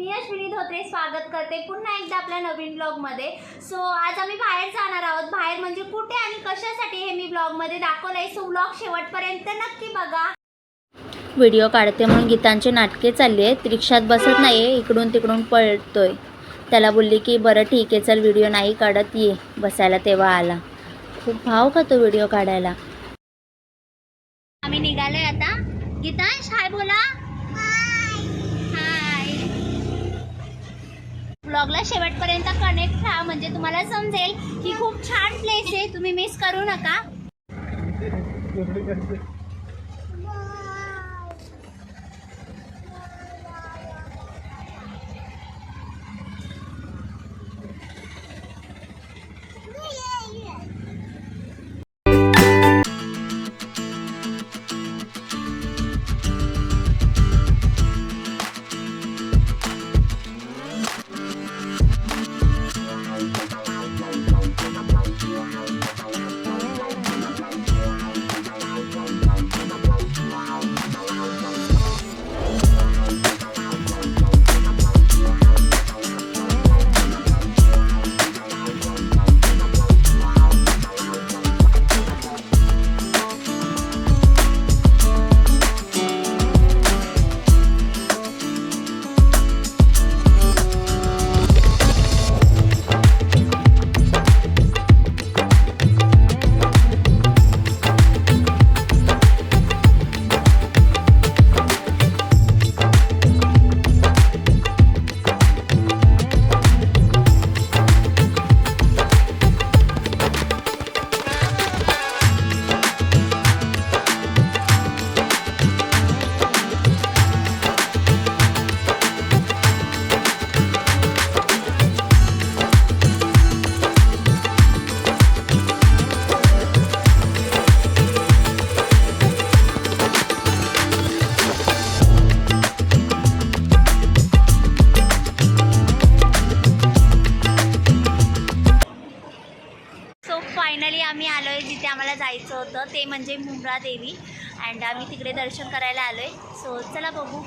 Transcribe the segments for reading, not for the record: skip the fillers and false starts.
मी अश्विनी धोत्रे स्वागत करते पुन्हा एकदा आपल्या नवीन ब्लॉगमध्ये। सो आज आम्ही बाहेर जाणार आहोत। बाहेर म्हणजे कुठे आणि कशासाठी हे मी ब्लॉगमध्ये दाखवलंय। सो ब्लॉग शेवटपर्यंत नक्की बघा। व्हिडिओ काढते म्हणून गीतांचे नाटके चालली आहेत। रिक्षात बसत नाहीये, इकडून तिकडून पळतोय। त्याला बोलली की बरं ठीक आहे चल व्हिडिओ नाही काढत, ये बसायला। तेव्हा आला। खूप भाव खातो व्हिडिओ काढायला। आम्ही निघालोय आता। गीतांश हाय बोला। हाय। ब्लॉगला शेवटपर्यंत कनेक्ट राहा म्हणजे तुम्हाला समजेल की खूप छान प्लेस आहे, तुम्ही मिस करू नका। फायनली आम्ही आलोय जिथे आम्हाला जायचं होतं, ते म्हणजे मुंब्रा देवी। अँड आम्ही तिकडे दर्शन करायला आलोय। सो चला बघू।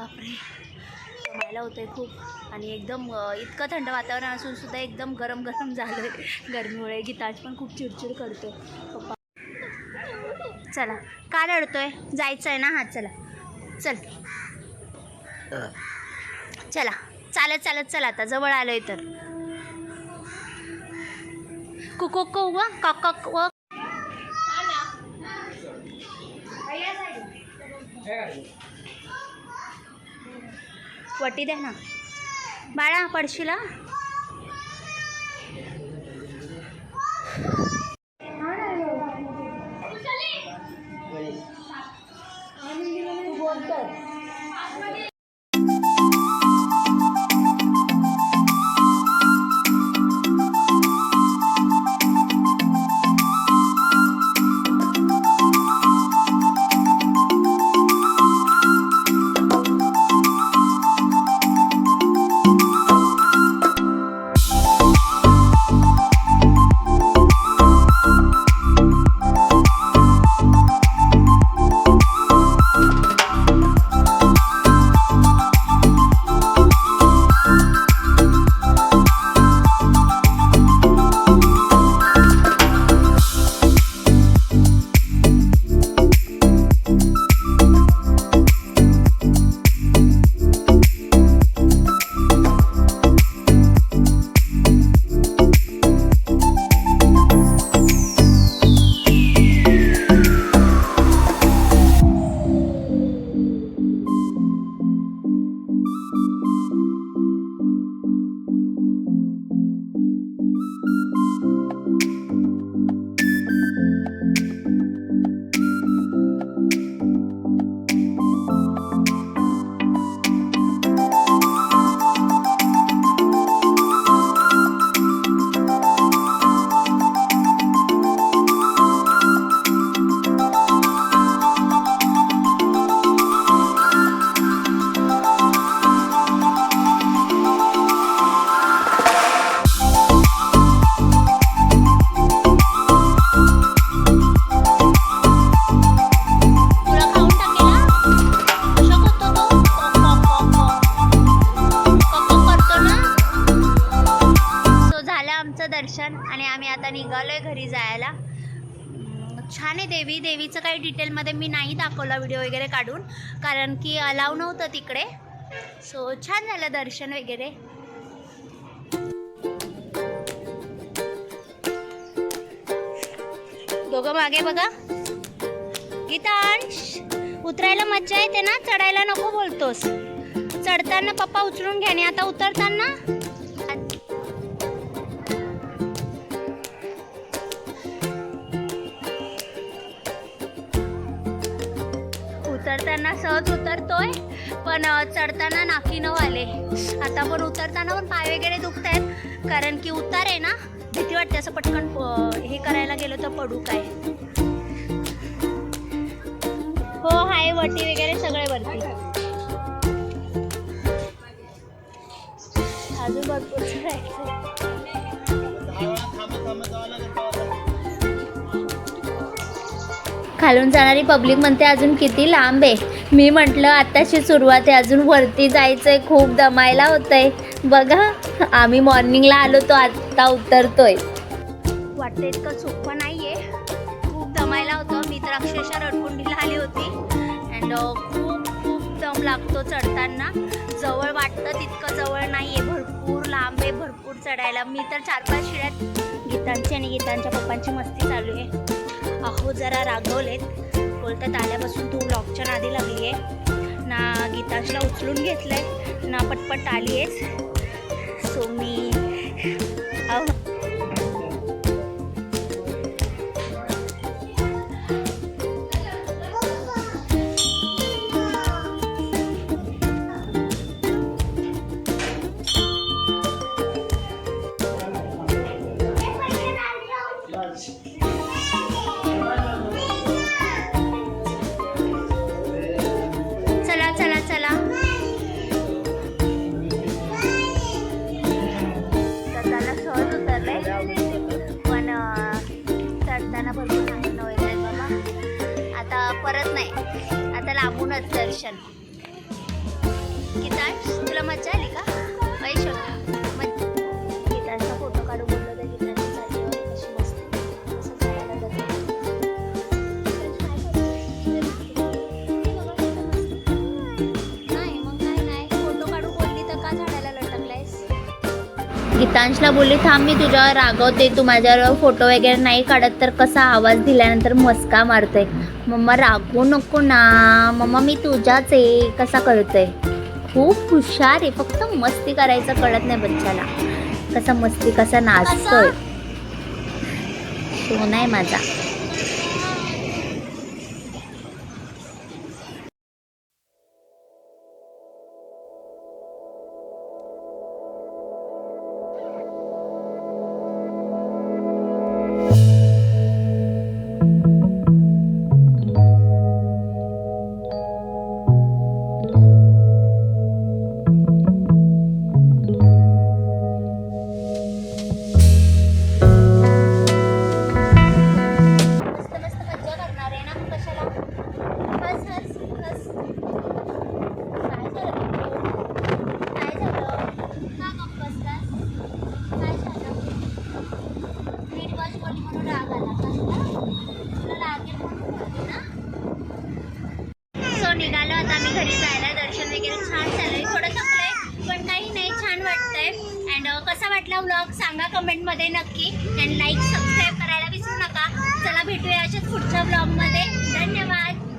बापरे, दमायला होतंय खूप. आणि एकदम इतकं थंड वातावरण असून सुद्धा एकदम गरम गरम झालं आहे गरमीमुळे. गीताज पण खूप चिडचिड करतो. पप्पा चला, का रडतोय? जायचं आहे ना? हां चला, चल चला, चालत चालत चला, आता जवळ आलोय तर. कुको व कॉक व वटी द्या ना बाळा, पडशीला. दर्शन आणि आम्ही आता निघालोय घरी जायला. छान आहे देवी. देवीचं काही डिटेलमध्ये मी नाही दाखवलं व्हिडिओ वगैरे काढून, कारण की अलाव नव्हतं तिकडे. सो छान झालं दर्शन वगैरे. दोघं मागे बघा. गीतांश, उतरायला मज्जा येते ना, चढायला नको बोलतोस. चढताना पप्पा उचलून घ्याने, आता उतरताना उतरताना सहज उतरतोय, पण चढताना नाकी न आले. आता पण उतरताना पण पाय वगैरे दुखत आहेत, कारण की उतार आहे ना, भीती वाटते असं पटकन हे करायला गेलो तर पडू काय. हो हाय, वटी वगैरे सगळे वरती. अजून भरपूर चढायचं. खालून जाणारी पब्लिक म्हणते अजून किती लांब आहे. मी म्हटलं आत्ताशी सुरुवात आहे, अजून वरती जायचं आहे, खूप दमायला होतं आहे. बघा, आम्ही मॉर्निंगला आलो तो आत्ता उतरतोय. वाटतं इतकं सोपं नाही आहे, खूप दमायला होतं. मी तर अक्षरशः रडकुंडीला आली होती. अँड खूप खूप दम लागतो चढताना. जवळ वाटतं तितकं जवळ नाही आहे, भरपूर लांब आहे, भरपूर चढायला. मी तर 4-5 शिड्यात गीतांची आणि गीतांच्या पप्पांची मस्ती चालू आहे. अहो जरा रागवलेत, बोलतात आल्यापासून तू व्लॉगच्या नादी लागली आहे ना, गीतांशला उचलून घेतलंय ना, पटपट आली आहेस. सो मी परत नाही, आता लांबूनच दर्शन. गीतांश तुला मजा आली का? ऐशो गीतांचा फोटो काढू बोललो तर गीतांची चालली होती कशी मस्त असं झाडाला नाही मग काय नाही फोटो काढू बोलली तर का झाडाला लटकलायस? गीतांशला बोलली थांब मी तुझ्यावर रागवते, तू माझ्यावर फोटो वगैरे नाही काढत तर कसा आवाज दिल्यानंतर मस्का मारतोय. मम्मा रागवू नको ना, मम्मा मी तुझ्याच आहे कसा कळतंय. खूप हुशार आहे, फक्त मस्ती करायचं कळत नाही बच्चाला. कसा मस्ती कसा नाचतोय, सोना आहे माझा. मस्त मस्त मज्जा करणार आहे ना मग कशाला? हस हस हस. काय झालं? काय झालं? का गप्प बसलास? काय झालं? नीट बस बोलली म्हणून राग आला का तुला लागेल म्हणून बोलली ना? सो निघालो आता आम्ही घरी जायला. दर्शन वगैरे छान झालंय, थोडं थकलंय पण काही नाही, छान वाटतंय. अँड कसा वाटला व्लॉग सांगा कमेंटमध्ये नक्की. अँड लाईक सबस्क्राईब करायला विसरू नका. चला भेटूया अशाच पुढच्या व्लॉगमध्ये. धन्यवाद.